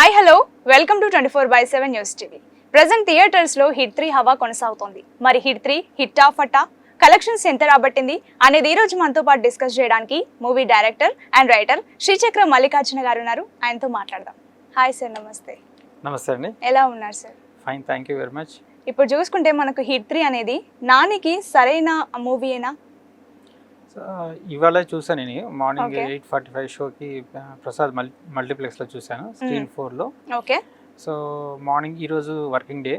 Hi hello welcome to 24/7 news TV. Present theatres లో hit 3 హవా కొనసాగుతోంది. మరి హిట్ 3 హిట్ ఆఫ్ అట్టా కలెక్షన్స్ ఎంత రాబట్టింది అనేది ఈ రోజు మనతో పాటు డిస్కస్ చేయడానికి మూవీ డైరెక్టర్ అండ్ రైటర్ శ్రీచక్ర మల్లికార్జున గారు ఉన్నారు. ఆయనతో మాట్లాడదాం. హాయ్ సార్, నమస్తే. నమస్తే అండి. ఎలా ఉన్నారు sir? Fine, thank you very much. ఇప్పుడు చూసుకుంటే మనకు హిట్ 3 అనేది నానికి సరైన మూవీయేనా? ఇవాళ చూసాను, నేను మార్నింగ్ 8:45 షోకి ప్రసాద్ మల్టీప్లెక్స్లో చూశాను, స్క్రీన్ 4లో. ఓకే. సో మార్నింగ్ ఈరోజు వర్కింగ్ డే,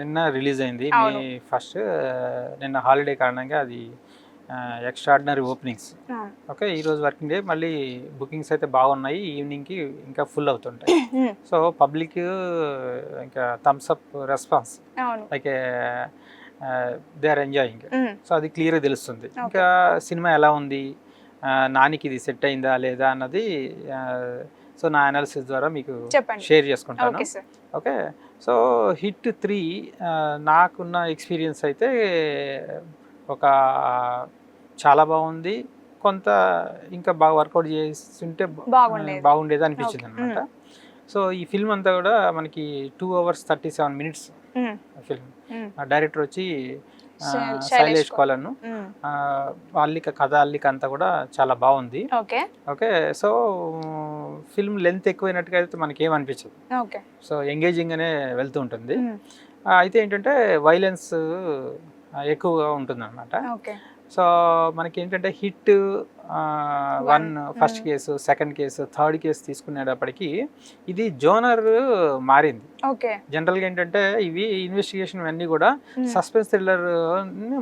నిన్న రిలీజ్ అయింది May 1st. నిన్న హాలిడే కారణంగా అది ఎక్స్ట్రాడినరీ ఓపెనింగ్స్. ఓకే, ఈరోజు వర్కింగ్ డే, మళ్ళీ బుకింగ్స్ అయితే బాగున్నాయి, ఈవినింగ్కి ఇంకా ఫుల్ అవుతుంటాయి. సో పబ్లిక్ ఇంకా thumbs up response, like they are enjoying. So అది క్లియర్గా తెలుస్తుంది. ఇంకా సినిమా ఎలా ఉంది, నానికి ఇది సెట్ అయిందా లేదా అన్నది సో నా అనాలిసిస్ ద్వారా మీకు షేర్ చేసుకుంటాను. ఓకే, సో హిట్ 3 నాకున్న ఎక్స్పీరియన్స్ అయితే ఒక చాలా బాగుంది, కొంత ఇంకా బాగా వర్కౌట్ చేస్తుంటే బాగుండేది అనిపించింది అనమాట. సో ఈ ఫిల్మ్ అంతా కూడా మనకి 2 hours 37 minutes ఫిల్మ్. డైరెక్టర్ వచ్చి శైలేష్ కోలను, అల్లిక కథ అల్లిక అంతా కూడా చాలా బాగుంది. ఓకే, సో ఫిల్మ్ లెంత్ ఎక్కువైనట్టుగా అయితే మనకి ఏమనిపించదు. సో ఎంగేజింగ్ అనే వెళ్తూ ఉంటుంది. అయితే ఏంటంటే వైలెన్స్ ఎక్కువగా ఉంటుంది అనమాట. సో మనకి ఏంటంటే hit 1 first case, second case, third case తీసుకునేటప్పటికి ఇది జోనర్ మారింది. జనరల్గా ఏంటంటే ఇవి ఇన్వెస్టిగేషన్ అన్నీ కూడా సస్పెన్స్ థ్రిల్లర్,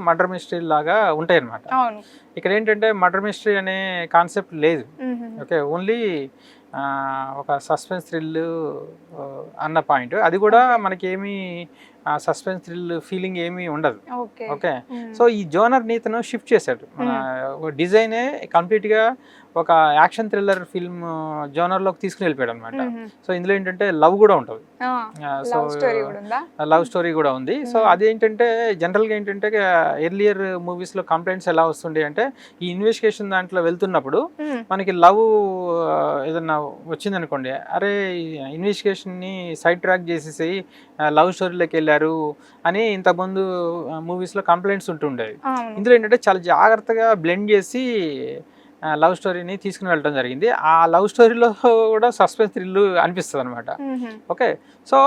మర్డర్ మిస్టరీ లాగా ఉంటాయి అన్నమాట. ఇక్కడ ఏంటంటే మర్డర్ మిస్టరీ అనే కాన్సెప్ట్ లేదు. ఓకే, ఓన్లీ ఒక సస్పెన్స్ థ్రిల్ అన్న పాయింట్. అది కూడా మనకి ఏమీ సస్పెన్స్ థ్రిల్ ఫీలింగ్ ఏమీ ఉండదు. ఓకే, సో ఈ జోనర్ నీతను షిఫ్ట్ చేశాడు. మన డిజైనే కంప్లీట్గా ఒక యాక్షన్ థ్రిల్లర్ ఫిల్మ్ జోనర్లోకి తీసుకుని వెళ్ళిపోయాడు అనమాట. సో ఇందులో ఏంటంటే లవ్ కూడా ఉంటుంది, సో లవ్ స్టోరీ కూడా ఉంది. సో అదేంటంటే జనరల్గా ఏంటంటే ఎర్లియర్ మూవీస్లో కంప్లైంట్స్ ఎలా వస్తుండే అంటే, ఈ ఇన్వెస్టిగేషన్ దాంట్లో వెళ్తున్నప్పుడు మనకి లవ్ ఏదన్నా వచ్చిందనుకోండి, అరే ఇన్వెస్టిగేషన్ని సైడ్ ట్రాక్ చేసేసి లవ్ స్టోరీలోకి వెళ్ళారు అని ఇంతకుముందు మూవీస్లో కంప్లైంట్స్ ఉంటుండేవి. ఇందులో ఏంటంటే చాలా జాగ్రత్తగా బ్లెండ్ చేసి లవ్ స్టోరీని తీసుకుని వెళ్ళడం జరిగింది. ఆ లవ్ స్టోరీలో కూడా సస్పెన్స్ థ్రిల్ అనిపిస్తుంది అనమాట. ఓకే, సో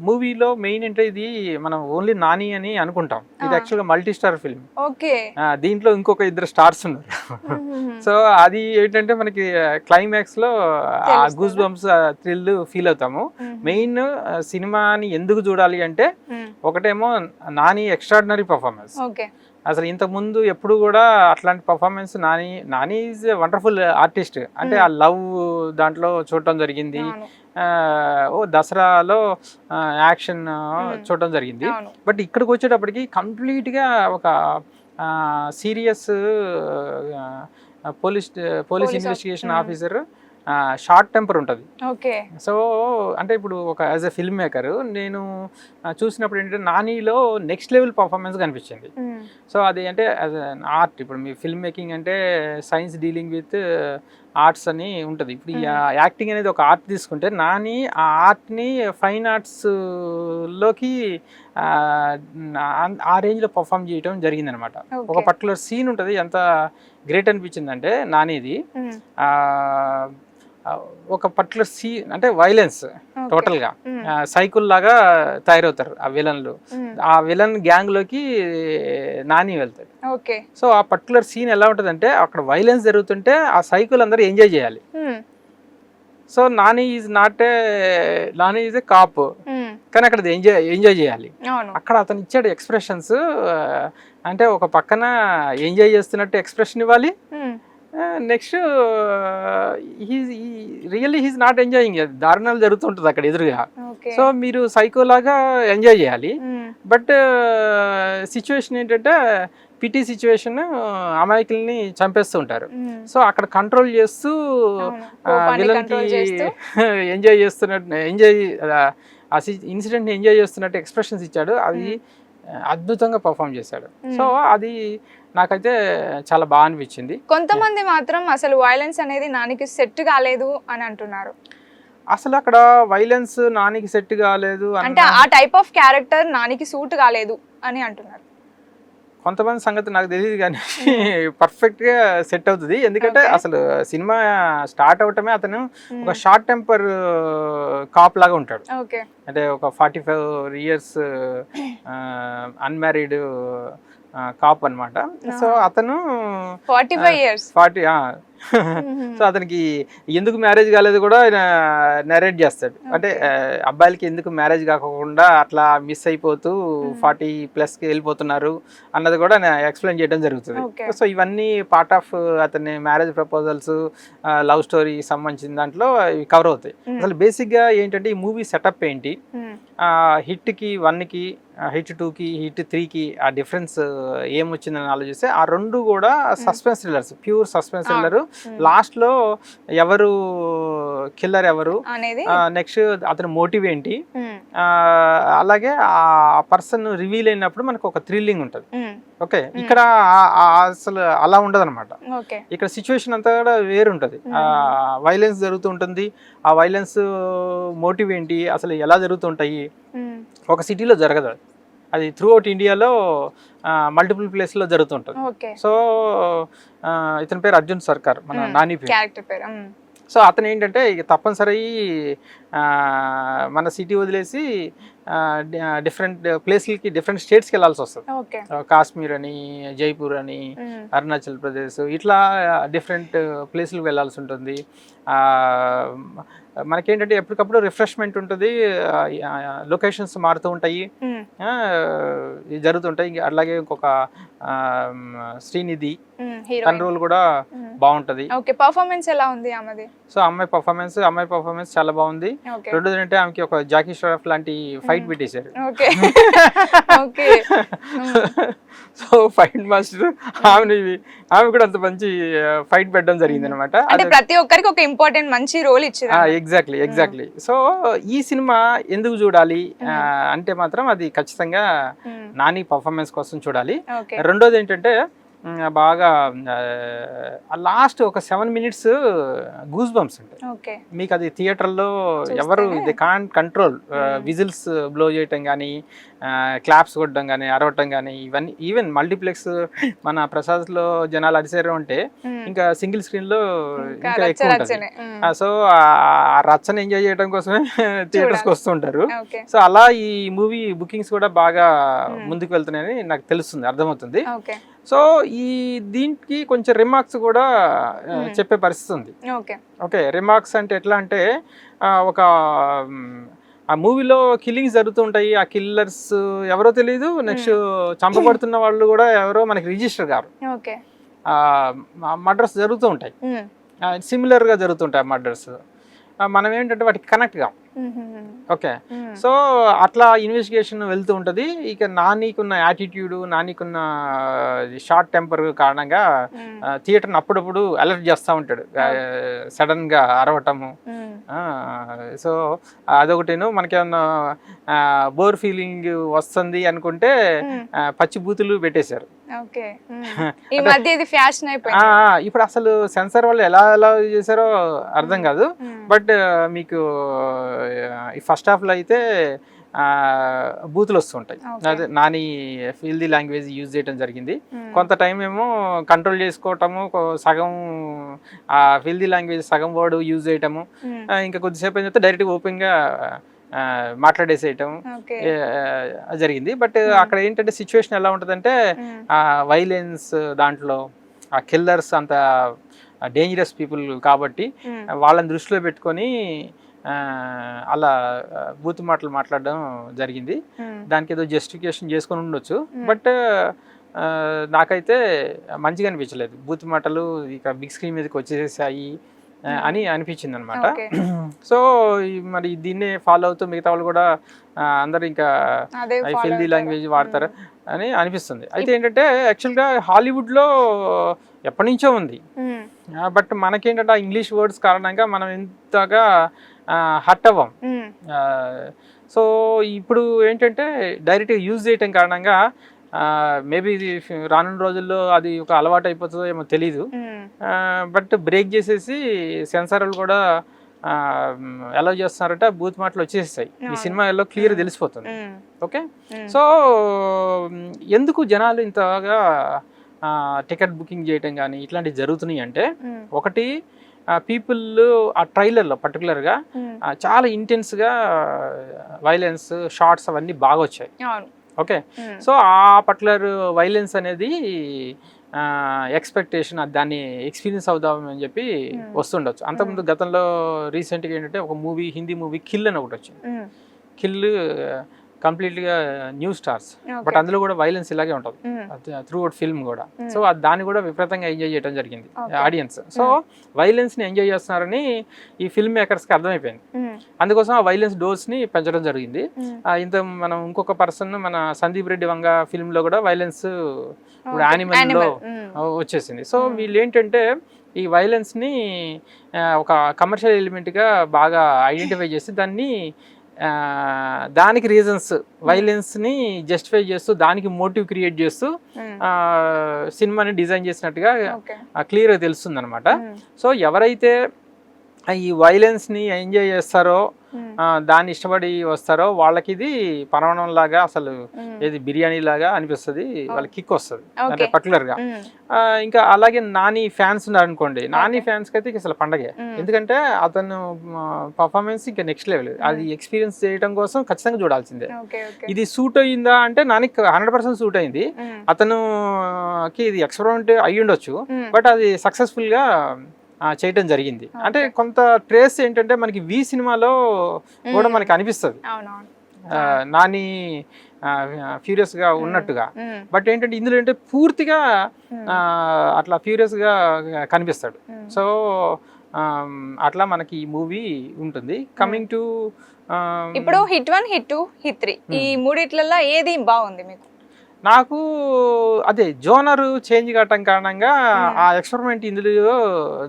మూవీలో మెయిన్ అంటే ఇది మనం ఓన్లీ నాని అని అనుకుంటాం, ఇది యాక్చువల్గా మల్టీ స్టార్ ఫిల్మ్. దీంట్లో ఇంకొక 2 స్టార్స్ ఉన్నారు. సో అది ఏంటంటే మనకి క్లైమాక్స్ లో ఆ గూస్ బంప్స్ థ్రిల్ ఫీల్ అవుతాము. మెయిన్ సినిమాని ఎందుకు చూడాలి అంటే, ఒకటేమో నాని ఎక్స్ట్రాడినరీ పర్ఫార్మెన్స్. అసలు ఇంతకు ముందు ఎప్పుడు కూడా అట్లాంటి performance Nani is wonderful artist. అంటే ఆ లవ్ దాంట్లో చూడటం జరిగింది, దసరాలో యాక్షన్ చూడటం జరిగింది. బట్ ఇక్కడికి వచ్చేటప్పటికి కంప్లీట్గా ఒక serious police investigation officer, short temper ఉంటుంది. సో అంటే ఇప్పుడు ఒక యాజ్ ఎ ఫిల్మ్ మేకర్ నేను చూసినప్పుడు ఏంటంటే నానిలో నెక్స్ట్ లెవెల్ పర్ఫార్మెన్స్ కనిపించింది. సో అది అంటే యాజ్ అన్ ఆర్ట్, ఇప్పుడు మీ ఫిల్మ్ మేకింగ్ అంటే సైన్స్ డీలింగ్ విత్ ఆర్ట్స్ అని ఉంటుంది. ఇప్పుడు ఈ యాక్టింగ్ అనేది ఒక ఆర్ట్ తీసుకుంటే, నాని ఆ ఆర్ట్ని ఫైన్ ఆర్ట్స్లోకి ఆ రేంజ్లో పర్ఫామ్ చేయడం జరిగింది అనమాట. ఒక పర్టికులర్ సీన్ ఉంటుంది, ఎంత గ్రేట్ అనిపించిందంటే నానిది, ఒక పర్టికులర్ సీన్ అంటే వైలెన్స్ టోటల్గా సైకిల్ లాగా తయారవుతారు ఆ విలన్లు. ఆ విలన్ గ్యాంగ్ లోకి నాని వెళ్తాడు. సో ఆ పర్టికులర్ సీన్ ఎలా ఉంటుంది అంటే, అక్కడ వైలెన్స్ జరుగుతుంటే ఆ సైకిల్ అందరూ ఎంజాయ్ చేయాలి. So Nani is a cop, కానీ అక్కడ ఎంజాయ్ చేయాలి. అక్కడ అతను ఇచ్చాడు ఎక్స్ప్రెషన్స్, అంటే ఒక పక్కన ఎంజాయ్ చేస్తున్నట్టు ఎక్స్ప్రెషన్ ఇవ్వాలి, next really he's not enjoying. దారుణాలు జరుగుతుంటుంది అక్కడ ఎదురుగా. సో మీరు సైకోలాగా ఎంజాయ్ చేయాలి. బట్ సిచ్యువేషన్ ఏంటంటే పిటి సిచ్యువేషన్, అమాయకుల్ని చంపేస్తూ ఉంటారు. సో అక్కడ కంట్రోల్ చేస్తూ విలన్కి ఎంజాయ్ చేస్తున్నట్టు ఆ ఇన్సిడెంట్ని ఎంజాయ్ చేస్తున్నట్టు ఎక్స్ప్రెషన్స్ ఇచ్చాడు. అది అద్భుతంగా పర్ఫామ్ చేశాడు. సో అది నాకైతే చాలా బాగా అనిపించింది. కొంతమంది మాత్రం అసలు వైలెన్స్ అనేది నానికి సెట్ కాలేదు అని అంటున్నారు. అసలు అక్కడ వైలెన్స్ నానికి సెట్ కాలేదు అంటే ఆ టైప్ ఆఫ్ క్యారెక్టర్ నానికి సూట్ కాలేదు అని అంటున్నారు. కొంతమంది సంగతి నాకు తెలియదు కానీ పర్ఫెక్ట్ గా సెట్ అవుతుంది. ఎందుకంటే అసలు సినిమా స్టార్ట్ అవటమే అతను ఒక షార్ట్ టెంపర్ కాప్ లాగా ఉంటాడు. అంటే ఒక 45 years అన్మ్యారీడ్ కాప్ అన్నమాట. సో అతను 45 years 40 సో అతనికి ఎందుకు మ్యారేజ్ కాలేదు కూడా ఆయన నరేట్ చేస్తాడు. అంటే అబ్బాయిలకి ఎందుకు మ్యారేజ్ కాకుండా అట్లా మిస్ అయిపోతూ 40+కి వెళ్ళిపోతున్నారు అన్నది కూడా ఎక్స్ప్లెయిన్ చేయడం జరుగుతుంది. సో ఇవన్నీ పార్ట్ ఆఫ్ అతని మ్యారేజ్ ప్రపోజల్స్, లవ్ స్టోరీ సంబంధించిన దాంట్లో ఇవి కవర్ అవుతాయి. అసలు బేసిక్గా ఏంటంటే ఈ మూవీ సెటప్ ఏంటి, హిట్కి 1కి, హిట్ 2కి, హిట్ 3కి ఆ డిఫరెన్స్ ఏమొచ్చిందని ఆలోచిస్తే ఆ రెండు కూడా suspense thrillers, pure suspense thriller. Last లో ఎవరు కిల్లర్ ఎవరు, నెక్స్ట్ అతని మోటివ్ ఏంటి, అలాగే ఆ పర్సన్ రివీల్ అయినప్పుడు మనకు ఒక థ్రిల్లింగ్ ఉంటుంది. ఓకే, ఇక్కడ అసలు అలా ఉండదు అనమాట. ఇక్కడ సిచ్యువేషన్ అంతా కూడా వేరుంటది. వైలెన్స్ జరుగుతూ ఉంటుంది. ఆ వైలెన్స్ మోటివ్ ఏంటి, అసలు ఎలా జరుగుతుంటాయి, ఒక సిటీలో జరగదు, అది త్రూ అవుట్ ఇండియాలో మల్టిపుల్ ప్లేస్లో జరుగుతుంటుంది. సో ఇతని పేరు అర్జున్ సర్కార్, మన నాని పేరు. సో అతను ఏంటంటే ఇక తప్పనిసరి మన సిటీ వదిలేసి డిఫరెంట్ ప్లేస్లకి, డిఫరెంట్ స్టేట్స్కి వెళ్ళాల్సి వస్తుంది. కాశ్మీర్ అని, జైపూర్ అని, అరుణాచల్ ప్రదేశ్, ఇట్లా డిఫరెంట్ ప్లేస్లకు వెళ్ళాల్సి ఉంటుంది. మనకేంటంటే ఎప్పటికప్పుడు రిఫ్రెష్మెంట్ ఉంటుంది, లొకేషన్స్ మారుతూ ఉంటాయి, జరుగుతుంటాయి. అలాగే ఇంకొక శ్రీనిధి తన రోల్ కూడా బాగుంటది. పర్ఫార్మెన్స్ ఎలా ఉంది ఆమెది? సో అమ్మాయి పర్ఫార్మెన్స్ చాలా బాగుంది. రెండోది అంటే ఆమెకి ఒక జాకీ ష్రాఫ్ లాంటి ఫైట్ పెట్టేశారు. సో ఫైట్ మాస్టర్ ఆమె కూడా అంత మంచి ఫైట్ పెట్టడం జరిగింది అనమాట. ప్రతి ఒక్కరికి ఒక ఇంపార్టెంట్ మంచి రోల్ ఇచ్చారు. ఎగ్జాక్ట్లీ. సో ఈ సినిమా ఎందుకు చూడాలి అంటే మాత్రం అది ఖచ్చితంగా నాని పర్ఫార్మెన్స్ కోసం చూడాలి. రెండోది ఏంటంటే బాగా లాస్ట్ ఒక 7 minutes గూస్ బంప్స్ ఉంటాయి మీకు. అది థియేటర్లో ఎవరు they can't control, whistles blow చేయటం కానీ, క్లాప్స్ కొట్టడం కానీ, అరవటం కానీ, ఇవన్నీ ఈవెన్ మల్టీప్లెక్స్ మన ప్రసాద్లో జనాలు అరిసారు అంటే ఇంకా సింగిల్ స్క్రీన్లో ఇంకా ఎక్కువ ఉంటుంది. సో ఆ రచ్చని ఎంజాయ్ చేయడం కోసమే థియేటర్స్కి వస్తుంటారు. సో అలా ఈ మూవీ బుకింగ్స్ కూడా బాగా ముందుకు వెళ్తున్నాయని నాకు తెలుస్తుంది, అర్థమవుతుంది. సో ఈ దీనికి కొంచెం రిమార్క్స్ కూడా చెప్పే పరిస్థితి ఉంది. ఓకే, రిమార్క్స్ అంటే ఎట్లా అంటే ఒక ఆ మూవీలో కిల్లింగ్స్ జరుగుతూ ఉంటాయి. ఆ కిల్లర్స్ ఎవరో తెలియదు, నెక్స్ట్ చంపబడుతున్న వాళ్ళు కూడా ఎవరో మనకి రిజిస్టర్ గారు. మర్డర్స్ జరుగుతూ ఉంటాయి, సిమిలర్గా జరుగుతుంటాయి మర్డర్స్. మనం ఏంటంటే వాటికి కనెక్ట్ కాం. ఓకే, సో అట్లా ఇన్వెస్టిగేషన్ వెళ్తూ ఉంటుంది. ఇక నానికున్న యాటిట్యూడ్, నానికున్న షార్ట్ టెంపర్ కారణంగా థియేటర్ని అప్పుడప్పుడు అలర్ట్ చేస్తూ ఉంటాడు, సడన్గా అరవటము. సో అదొకటేను. మనకేమన్నా బోర్ ఫీలింగ్ వస్తుంది అనుకుంటే పచ్చి బూతులు పెట్టేశారు. ఇప్పుడు అసలు సెన్సార్ వాళ్ళు ఎలా చేశారో అర్థం కాదు. బట్ మీకు ఈ ఫస్ట్ హాఫ్లో అయితే బూతులు వస్తుంటాయి. అదే నాని ఫీల్దీ లాంగ్వేజ్ యూజ్ చేయడం జరిగింది. కొంత టైం ఏమో కంట్రోల్ చేసుకోవటము, సగం ఆ ఫీల్దీ లాంగ్వేజ్ సగం వర్డ్ యూజ్ చేయటము, ఇంకా కొద్దిసేపు అయిన తర్వాత డైరెక్ట్గా ఓపెన్గా మాట్లాడేసేయటం జరిగింది. బట్ అక్కడ ఏంటంటే సిచ్యువేషన్ ఎలా ఉంటుందంటే వైలెన్స్ దాంట్లో ఆ కిల్లర్స్ అంత డేంజరస్ పీపుల్ కాబట్టి వాళ్ళని దృష్టిలో పెట్టుకొని అలా బూతు మాటలు మాట్లాడడం జరిగింది. దానికి ఏదో జస్టిఫికేషన్ చేసుకొని ఉండొచ్చు, బట్ నాకైతే మంచిగా అనిపించలేదు. బూతు మాటలు ఇక బిగ్ స్క్రీన్ మీదకి వచ్చేసాయి అని అనిపించింది అనమాట. సో మరి దీన్నే ఫాలో అవుతూ మిగతా వాళ్ళు కూడా అందరు ఇంకా ఫిల్దీ లాంగ్వేజ్ వాడతారు అని అనిపిస్తుంది. అయితే ఏంటంటే యాక్చువల్గా హాలీవుడ్లో ఎప్పటి నుంచో ఉంది, బట్ మనకేంటంటే ఆ ఇంగ్లీష్ వర్డ్స్ కారణంగా మనం ఎంతగా హర్ట్ అవ్వం. సో ఇప్పుడు ఏంటంటే డైరెక్ట్గా యూజ్ చేయటం కారణంగా మేబీ రానున్న రోజుల్లో అది ఒక అలవాటు అయిపోతుందో ఏమో తెలీదు. బట్ బ్రేక్ చేసేసి సెన్సార్లు కూడా ఎలా చేస్తున్నారంటే బూత్ మాటలు వచ్చేస్తాయి ఈ సినిమాలో క్లియర్ తెలిసిపోతుంది. ఓకే, సో ఎందుకు జనాలు ఇంతగా టికెట్ బుకింగ్ చేయటం కానీ ఇట్లాంటివి జరుగుతున్నాయి అంటే, ఒకటి పీపుల్ ఆ ట్రైలర్లో పర్టికులర్గా చాలా ఇంటెన్స్గా వైలెన్స్ షార్ట్స్ అవన్నీ బాగా వచ్చాయి. ఓకే, సో ఆ పర్టికులర్ వైలెన్స్ అనేది ఎక్స్పెక్టేషన్ దాన్ని ఎక్స్పీరియన్స్ అవుదామని చెప్పి వస్తుండొచ్చు. అంతకుముందు గతంలో రీసెంట్గా ఏంటంటే ఒక మూవీ, హిందీ మూవీ కిల్ అని ఒకటి వచ్చింది. కిల్ కంప్లీట్గా న్యూ స్టార్స్, బట్ అందులో కూడా వైలెన్స్ ఇలాగే ఉంటుంది త్రూ అవుట్ ఫిల్మ్ కూడా. సో దాన్ని కూడా విపరీతంగా ఎంజాయ్ చేయడం జరిగింది ఆడియన్స్. సో వైలెన్స్ని ఎంజాయ్ చేస్తున్నారని ఈ ఫిల్మ్ మేకర్స్కి అర్థమైపోయింది. అందుకోసం ఆ వైలెన్స్ డోస్ని పెంచడం జరిగింది. ఇంత మనం ఇంకొక పర్సన్ మన సందీప్ రెడ్డి వంగ ఫిల్మ్లో కూడా వైలెన్స్ ఇప్పుడు యానిమల్లో వచ్చేసింది. సో వీళ్ళు ఏంటంటే ఈ వైలెన్స్ని ఒక కమర్షియల్ ఎలిమెంట్గా బాగా ఐడెంటిఫై చేసి దానికి రీజన్స్ వైలెన్స్ని జస్టిఫై చేస్తూ దానికి మోటివ్ క్రియేట్ చేస్తూ సినిమాని డిజైన్ చేసినట్టుగా క్లియర్గా తెలుస్తుంది అనమాట. సో ఎవరైతే ఈ వైలెన్స్ని ఎంజాయ్ చేస్తారో దాన్ని ఇష్టపడి వస్తారో వాళ్ళకి ఇది పరమాణం లాగా, అసలు ఏది బిర్యానీ లాగా అనిపిస్తుంది, వాళ్ళకి కిక్ వస్తుంది అంటే పర్టికులర్గా. ఇంకా అలాగే నాని ఫ్యాన్స్ ఉన్నారు అనుకోండి, నాని ఫ్యాన్స్కి అయితే అసలు పండగే. ఎందుకంటే అతను పర్ఫార్మెన్స్ ఇంకా నెక్స్ట్ లెవెల్, అది ఎక్స్పీరియన్స్ చేయడం కోసం ఖచ్చితంగా చూడాల్సిందే. ఇది సూట్ అయ్యిందా అంటే నానికి 100% సూట్ అయింది. అతనుకి ఇది ఎక్స్పెరిమెంట్ అయ్యి ఉండొచ్చు, బట్ అది సక్సెస్ఫుల్గా చేయటం జరిగింది. అంటే కొంత ట్రేస్ ఏంటంటే మనకి వి సినిమాలో కూడా మనకి అనిపిస్తుంది నాని ఫ్యూరియస్ గా ఉన్నట్టుగా, బట్ ఏంటంటే ఇందులో ఏంటంటే పూర్తిగా అట్లా ఫ్యూరియస్ గా కనిపిస్తాడు. సో అట్లా మనకి ఈ మూవీ ఉంటుంది. కమింగ్ టు ఇప్పుడు హిట్ 1, హిట్ 2, హిట్ 3 ఈ మూడిట్లలో ఏది బాగుంది మీకు? నాకు అదే జోనర్ చేంజ్ కావటం కారణంగా ఆ ఎక్స్పెరిమెంట్ ఇందులో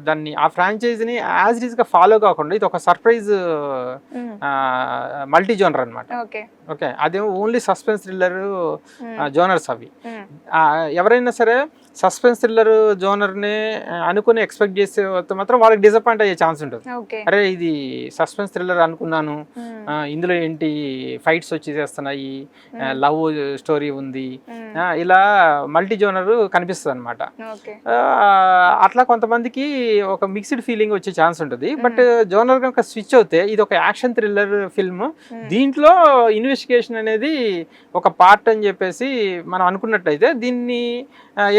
దాన్ని ఆ ఫ్రాంచైజీని యాజ్ ఇట్ ఈస్ గా ఫాలో కాకుండా ఇది ఒక సర్ప్రైజ్ మల్టీ జోనర్ అనమాట. ఓకే, అదేమో ఓన్లీ సస్పెన్స్ థ్రిల్లర్ జోనర్స్ అవి. ఎవరైనా సరే సస్పెన్స్ థ్రిల్లర్ జోనర్ని అనుకుని ఎక్స్పెక్ట్ చేసే మాత్రం వాళ్ళకి డిసప్పాయింట్ అయ్యే ఛాన్స్ ఉంటుంది. అరే ఇది సస్పెన్స్ థ్రిల్లర్ అనుకున్నాను, ఇందులో ఏంటి ఫైట్స్ వచ్చి చేస్తున్నాయి, లవ్ స్టోరీ ఉంది, ఇలా మల్టీ జోనర్ కనిపిస్తుంది అనమాట. అట్లా కొంతమందికి ఒక మిక్స్డ్ ఫీలింగ్ వచ్చే ఛాన్స్ ఉంటుంది. బట్ జోనర్ కనుక స్విచ్ అవుతే ఇది ఒక యాక్షన్ థ్రిల్లర్ ఫిల్మ్, దీంట్లో ఇన్వెస్టిగేషన్ అనేది ఒక పార్ట్ అని చెప్పేసి మనం అనుకున్నట్టయితే దీన్ని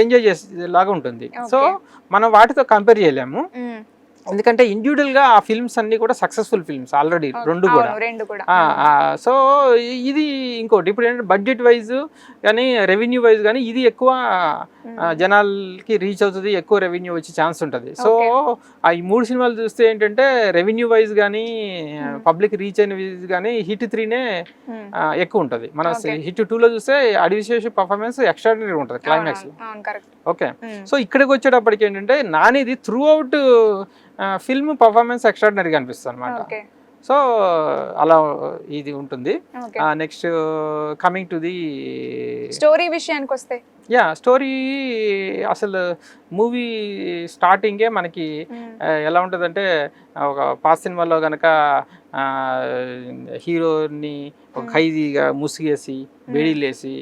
ఎంజాయ్ చేసేలాగా ఉంటుంది. సో మనం వాటితో కంపేర్ చేయలేము, ఎందుకంటే ఇండివిజువల్ గా ఆ ఫిల్మ్స్ అన్ని కూడా సక్సెస్ఫుల్ ఫిల్మ్స్ ఆల్రెడీ రెండు కూడా. సో ఇది ఇంకోటి ఇప్పుడు ఏంటంటే బడ్జెట్ వైజ్ కానీ రెవెన్యూ వైజ్ కానీ ఇది ఎక్కువ జనాలకి రీచ్ అవుతుంది, ఎక్కువ రెవెన్యూ వచ్చే ఛాన్స్ ఉంటుంది. సో ఈ 3 సినిమాలు చూస్తే ఏంటంటే రెవెన్యూ వైజ్ కానీ పబ్లిక్ రీచ్ అయిన వైజ్ కానీ హిట్ 3నే ఎక్కువ ఉంటుంది. మన హిట్ 2లో చూస్తే అడివిశేష పర్ఫార్మెన్స్ ఎక్స్ట్రాడినరీ ఉంటుంది క్లైమాక్స్. ఓకే, సో ఇక్కడికి వచ్చేటప్పటికి ఏంటంటే నానిది త్రూ అవుట్ ఫిల్మ్ పర్ఫార్మెన్స్ ఎక్స్ట్రాడినరీగా అనిపిస్తుంది అనమాట. సో అలా ఇది ఉంటుంది. Next coming to the story విషయానికి వస్తే, స్టోరీ అసలు మూవీ స్టార్టింగే మనకి ఎలా ఉంటుందంటే ఒక పాస్ సినిమాలో కనుక హీరోని ఒక ఖైదీగా ముసిగేసి బేడీలేసి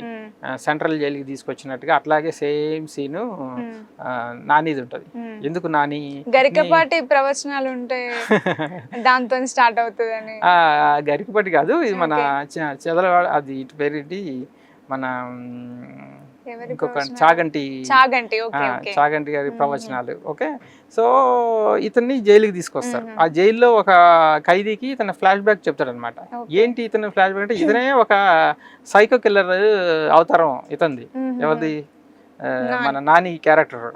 సెంట్రల్ జైలుకి తీసుకొచ్చినట్టుగా అట్లాగే సేమ్ సీను నానిది ఉంటుంది. ఎందుకు నాని గరికపాటి ప్రవచనాలు ఉంటే దాంతో స్టార్ట్ అవుతుందని? గరికపాటి కాదు, ఇది మన చెదలవాడ, అది ఇటు పేరేంటి మన ఇంకొక చాగంటి గారి ప్రవచనాలు. ఓకే, సో ఇతన్ని జైలుకి తీసుకొస్తారు. ఆ జైల్లో ఒక ఖైదీకి ఇతను ఫ్లాష్ బ్యాక్ చెప్తాడు అనమాట. ఏంటి ఇతను ఫ్లాష్ బ్యాక్ అంటే ఇతనే ఒక సైకో కిల్లర్ అవతారం ఇతంది. ఎవరిది? మన నాని క్యారెక్టర్.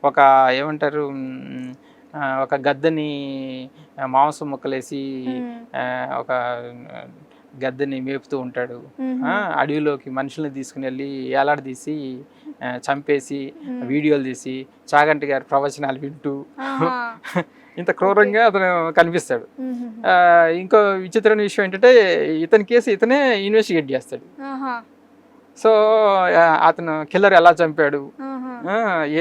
ఒక ఏమంటారు, ఒక గద్దని మాంసం ముక్కలేసి ఒక గద్దెని మేపుతూ ఉంటాడు. అడవిలోకి మనుషుల్ని తీసుకుని వెళ్ళి ఏలాడదీసి చంపేసి వీడియోలు తీసి చాగంటి గారి ప్రవచనాలు వింటూ ఇంత క్రూరంగా అతను కనిపిస్తాడు. ఇంకో విచిత్రమైన విషయం ఏంటంటే ఇతని కేసు ఇతనే ఇన్వెస్టిగేట్ చేస్తాడు. సో అతను కిల్లర్ ఎలా చంపాడు,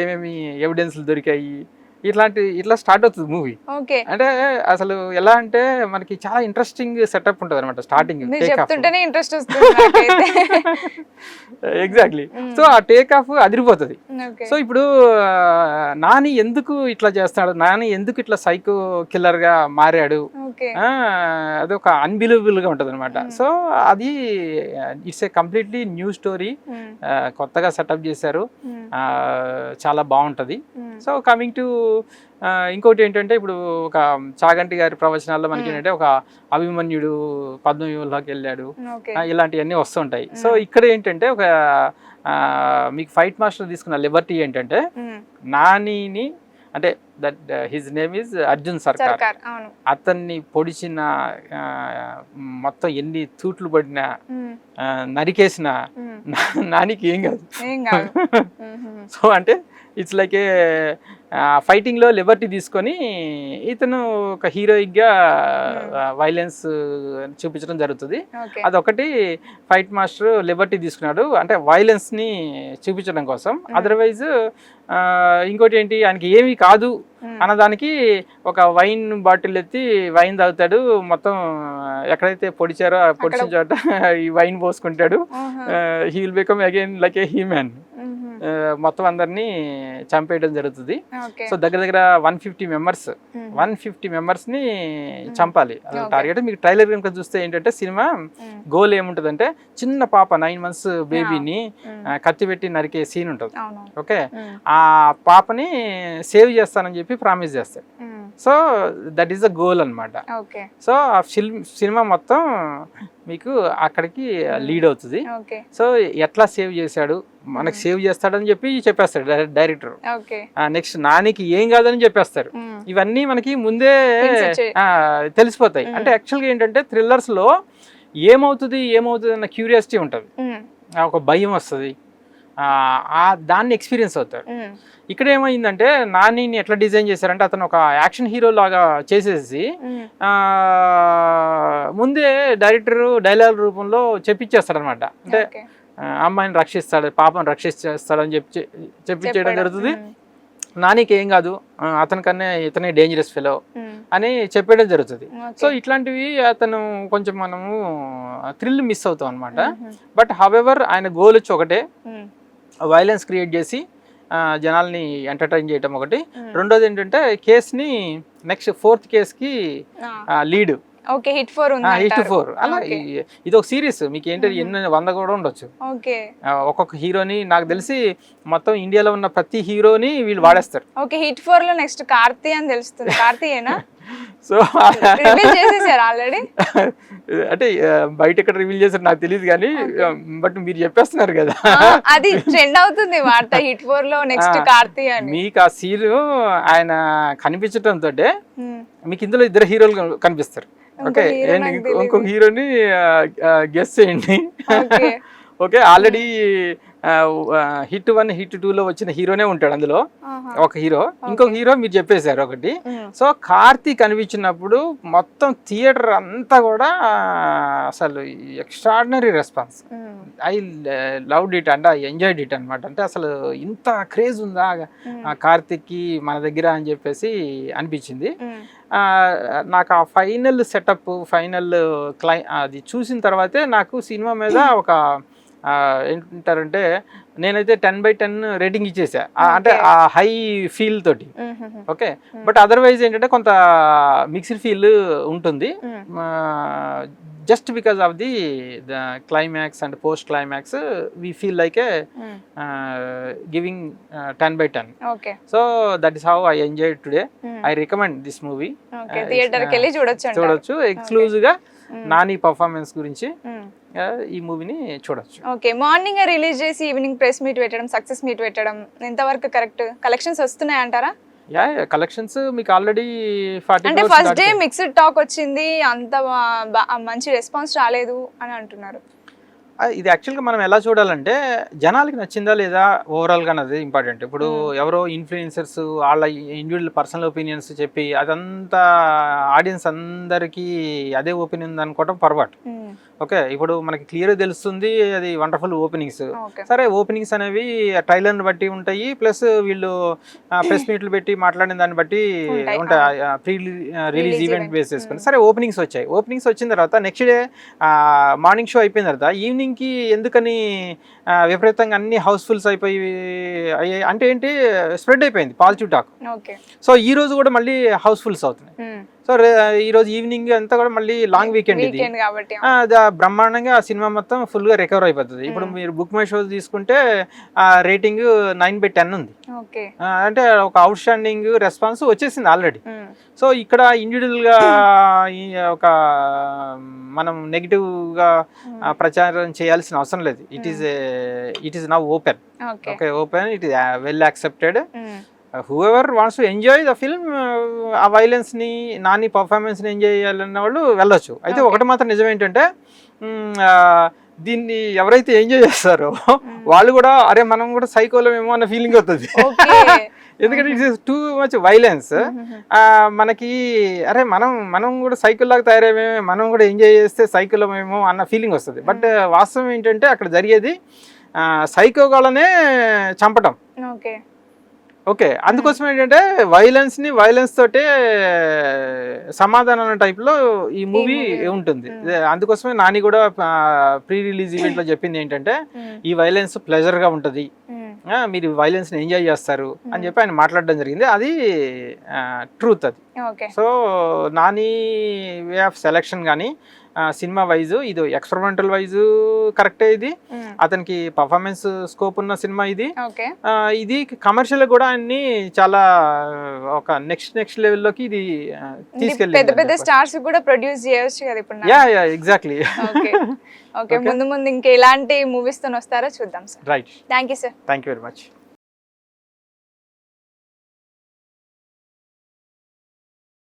ఏమేమి ఎవిడెన్స్లు దొరికాయి, ఇట్లా స్టార్ట్ అవుతుంది మూవీ. ఓకే. అంటే అసలు ఎలా అంటే మనకి చాలా ఇంట్రెస్టింగ్ సెటప్ ఉంటుంది అనమాట స్టార్టింగ్. చెప్తుంటేనే ఇంట్రెస్ట్ వస్తుంది నాకైతే. ఎగ్జాక్ట్లీ. సో ఆ టేక్ ఆఫ్ అదిరిపోతుంది. సో ఇప్పుడు నాని ఎందుకు ఇట్లా చేస్తాడు, నాని ఎందుకు ఇట్లా సైకో కిల్లర్ గా మారాడు, అది ఒక అన్బిలీవబుల్ గా ఉంటది అనమాట. సో అది it's a completely new story, కొత్తగా సెటప్ చేశారు, చాలా బాగుంటది. సో కమింగ్ టు ఇంకోటి ఏంటంటే ఇప్పుడు ఒక చాగంటి గారి ప్రవచనాల్లో మనకి ఏంటంటే ఒక అభిమన్యుడు పద్మవ్యూహంలోకి వెళ్ళాడు, ఇలాంటివన్నీ వస్తుంటాయి. సో ఇక్కడ ఏంటంటే ఒక మీకు ఫైట్ మాస్టర్ తీసుకున్న లిబర్టీ ఏంటంటే నానిని అంటే that his name is Arjun సర్కార్, అతన్ని పొడిచిన మొత్తం ఎన్ని తూట్లు పడినా నరికేసిన నానికి ఏం కాదు. సో అంటే ఇట్స్ లైక్ ఏ ఫైటింగ్ లో లిబర్టీ తీసుకొని ఇతను ఒక హీరోయిక్గా వైలెన్స్ చూపించడం జరుగుతుంది. అదొకటి ఫైట్ మాస్టర్ లిబర్టీ తీసుకున్నాడు అంటే వైలెన్స్ ని చూపించడం కోసం. అదర్వైజ్ ఇంకోటి ఏంటి, ఆయనకి ఏమీ కాదు అన్నదానికి ఒక వైన్ బాటిల్ ఎత్తి వైన్ తాగుతాడు, మొత్తం ఎక్కడైతే పొడిచారో పొడిచిన చోట ఈ వైన్ పోసుకుంటాడు. He will become again like a human. మొత్తం అందరినీ చంపేయడం జరుగుతుంది. సో దగ్గర దగ్గర 150 మెంబర్స్ ని చంపాలి టార్గెట్. మీకు ట్రైలర్ కనుక చూస్తే ఏంటంటే సినిమా గోల్ ఏముంటదంటే చిన్న పాప 9 months బేబీని కత్తి పెట్టి నరికే సీన్ ఉంటుంది. ఓకే, ఆ పాపని సేవ్ చేస్తానని చెప్పి ప్రామిస్ చేస్తాడు. So that is the goal అనమాట. సో ఆ సినిమా మొత్తం మీకు అక్కడికి లీడ్ అవుతుంది. సో ఎట్లా సేవ్ చేశాడు, మనకి సేవ్ చేస్తాడని చెప్పి చెప్పేస్తాడు డైరెక్టర్. నెక్స్ట్ నానికి ఏం కాదని చెప్పేస్తారు. ఇవన్నీ మనకి ముందే తెలిసిపోతాయి. అంటే యాక్చువల్గా ఏంటంటే థ్రిల్లర్స్ లో ఏమవుతుంది అన్న క్యూరియాసిటీ ఉంటుంది, ఒక భయం వస్తుంది, దాన్ని ఎక్స్పీరియన్స్ అవుతాడు. ఇక్కడ ఏమైందంటే నానిని ఎట్లా డిజైన్ చేశారంటే అతను ఒక యాక్షన్ హీరో లాగా చేసేసి ముందే డైరెక్టర్ డైలాగ్ రూపంలో చెప్పించేస్తాడు అనమాట. అంటే అమ్మాయిని రక్షిస్తాడు, పాపను రక్షిస్తాడు అని చెప్పించేయడం జరుగుతుంది. నానికి ఏం కాదు, అతనికన్నా ఇతనే డేంజరస్ ఫెలో అని చెప్పేయడం జరుగుతుంది. సో ఇట్లాంటివి అతను కొంచెం మనము థ్రిల్ మిస్ అవుతాం అనమాట. బట్ హవెవర్ ఆయన గోల్ వచ్చి ఒకటే, వైలెన్స్ క్రియేట్ చేసి జనాల్ని ఎంటర్టైన్ చేయటం ఒకటి. రెండోది ఏంటంటే కేసుని నెక్స్ట్ 4th కేసుకి లీడ్. హిట్ 4 అలా ఇది ఒక సిరీస్. మీకు ఏంటంటే ఎన్ని 100 కూడా ఉండొచ్చు. ఒక్కొక్క హీరోని నాకు తెలిసి మొత్తం ఇండియాలో ఉన్న ప్రతి హీరోని వీళ్ళు వాడేస్తారు. హిట్ 4 లో నెక్స్ట్ కార్తీ అని తెలుస్తుంది. కార్తీయేనా? సో ఆల్రెడీ అంటే బయట ఎక్కడ రివీల్ చేశారు నాకు తెలియదు కానీ, బట్ మీరు చెప్పేస్తున్నారు కదా, అది ట్రెండ్ అవుతుంది వార్త. హిట్ 4 లో నెక్స్ట్ కార్తీ అని. మీకు ఆ సీన్ ఆయన కనిపించడం తోటే మీకు ఇందులో 2 హీరోలు కనిపిస్తారు. ఓకే, ఇంకొక హీరోని గెస్ చేయండి. ఓకే, ఆల్రెడీ హిట్ 1 హిట్ 2 లో వచ్చిన హీరోనే ఉంటాడు అందులో ఒక హీరో. ఇంకొక హీరో మీరు చెప్పేశారు ఒకటి. సో కార్తీ కనిపించినప్పుడు మొత్తం థియేటర్ అంతా కూడా అసలు extraordinary response. I loved it and I enjoyed it అనమాట. అంటే అసలు ఇంత క్రేజ్ ఉందా కార్తీక్కి మన దగ్గర అని చెప్పేసి అనిపించింది నాకు. ఆ ఫైనల్ సెటప్, ఫైనల్ అది చూసిన తర్వాతే నాకు సినిమా మీద ఒక ఏంటారంటే నేనైతే 10/10 రేటింగ్ ఇచ్చేసా. అంటే ఆ హై ఫీల్ తోటి. ఓకే, బట్ అదర్వైజ్ ఏంటంటే కొంత మిక్స్డ్ ఫీల్ ఉంటుంది. Just because of the climax and post climax we feel like A giving 10/10. So that is how I enjoy today. I recommend this movie. చూడొచ్చు exclusive గా Nani performance గురించి ఈ మూవీని చూడొచ్చు. Okay, morning release చేసి evening press meet పెట్టడం, success meet పెట్టడం ఎంతవరకు కరెక్ట్? కలెక్షన్స్ వస్తున్నాయి అంటారా? కలెక్షన్స్ మీకు ఆల్రెడీ 40 అంటే ఫస్ట్ డే మిక్స్డ్ టాక్ వచ్చింది, అంత మంచి రెస్పాన్స్ రాలేదు అని అంటున్నారు. ఇది యాక్చువల్గా మనం ఎలా చూడాలంటే జనాలకి నచ్చిందా లేదా ఓవరాల్గా అన్నది ఇంపార్టెంట్. ఇప్పుడు ఎవరో ఇన్ఫ్లుయెన్సర్స్ వాళ్ళ ఇండివిజువల్ పర్సనల్ ఒపీనియన్స్ చెప్పి అదంతా ఆడియన్స్ అందరికీ అదే ఒపీనియన్ అనుకోవడం పొరపాటు. ఓకే, ఇప్పుడు మనకి క్లియర్గా తెలుస్తుంది అది వండర్ఫుల్ ఓపెనింగ్స్. సరే, ఓపెనింగ్స్ అనేవి ట్రైలర్ని బట్టి ఉంటాయి, ప్లస్ వీళ్ళు ప్రెస్ మీట్లు పెట్టి మాట్లాడిన దాన్ని బట్టి ఉంటాయి, ప్రీ రిలీజ్ ఈవెంట్ బేస్ చేసుకుని. సరే, ఓపెనింగ్స్ వచ్చాయి. ఓపెనింగ్స్ వచ్చిన తర్వాత నెక్స్ట్ డే మార్నింగ్ షో అయిపోయిన తర్వాత ఈవినింగ్కి ఎందుకని విపరీతంగా అన్ని హౌస్ఫుల్స్ అయిపోయి అంటే ఏంటి, స్ప్రెడ్ అయిపోయింది పాజిటివ్ టాక్. సో ఈ రోజు కూడా మళ్ళీ హౌస్ఫుల్స్ అవుతున్నాయి. సో ఈ రోజు ఈవినింగ్ అంతా కూడా మళ్ళీ లాంగ్ వీకెండ్ ఇది బ్రహ్మాండంగా ఆ సినిమా మొత్తం ఫుల్ గా రికవర్ అయిపోతుంది. ఇప్పుడు మీరు బుక్ మై షో తీసుకుంటే ఆ రేటింగ్ 9/10 ఉంది. అంటే ఒక అవుట్ స్టాండింగ్ రెస్పాన్స్ వచ్చేసింది ఆల్రెడీ. సో ఇక్కడ ఇండివిజువల్ గా ఒక మనం నెగిటివ్ గా ప్రచారం చేయాల్సిన అవసరం లేదు. It is now open. Okay, open, it is well accepted. Whoever wants to enjoy the film, ఆ వైలెన్స్ని నాని పర్ఫార్మెన్స్ని ఎంజాయ్ చేయాలన్న వాళ్ళు వెళ్ళొచ్చు. అయితే ఒకటి మాత్రం నిజం ఏంటంటే, దీన్ని ఎవరైతే ఎంజాయ్ చేస్తారో వాళ్ళు కూడా అరే మనం కూడా సైకోలమేమో అన్న ఫీలింగ్ అవుతుంది. ఎందుకంటే it is too much violence. మనకి అరే మనం కూడా సైకిల్ లాగా తయారయ్యేమో, మనం కూడా ఎంజాయ్ చేస్తే సైకిలమేమో అన్న ఫీలింగ్ వస్తుంది. బట్ వాస్తవం ఏంటంటే అక్కడ జరిగేది సైకోగాళ్ళనే చంపటం. ఓకే, అందుకోసం ఏంటంటే వైలెన్స్ తోటే సమాధానం టైప్లో ఈ మూవీ ఉంటుంది. అందుకోసమే నాని కూడా ప్రీ రిలీజ్ ఈవెంట్లో చెప్పింది ఏంటంటే ఈ వైలెన్స్ ప్లెజర్గా ఉంటుంది, మీరు వైలెన్స్ని ఎంజాయ్ చేస్తారు అని చెప్పి ఆయన మాట్లాడడం జరిగింది. అది ట్రూత్ అది. So Nani way of selection కానీ సినిమా వైజ్ ఇది ఎక్స్పెరిమెంటల్ వైజ్ కరెక్టే. ఇది అతనికి పర్ఫార్మెన్స్ స్కోప్ ఉన్న సినిమా ఇది. ఇది కమర్షియల్ కూడా అన్ని చాలా ఒక నెక్స్ట్ లెవెల్లోకి ఇది తీసుకెళ్ళి పెద్ద స్టార్స్ కూడా ప్రొడ్యూస్ చేయొచ్చు కదా ఇప్పుడు. Yeah exactly. ఓకే, ముందు ఇంకా ఎలాంటి మూవీస్ తో వస్తారో చూద్దాం sir. Right, thank you sir. Thank you very much.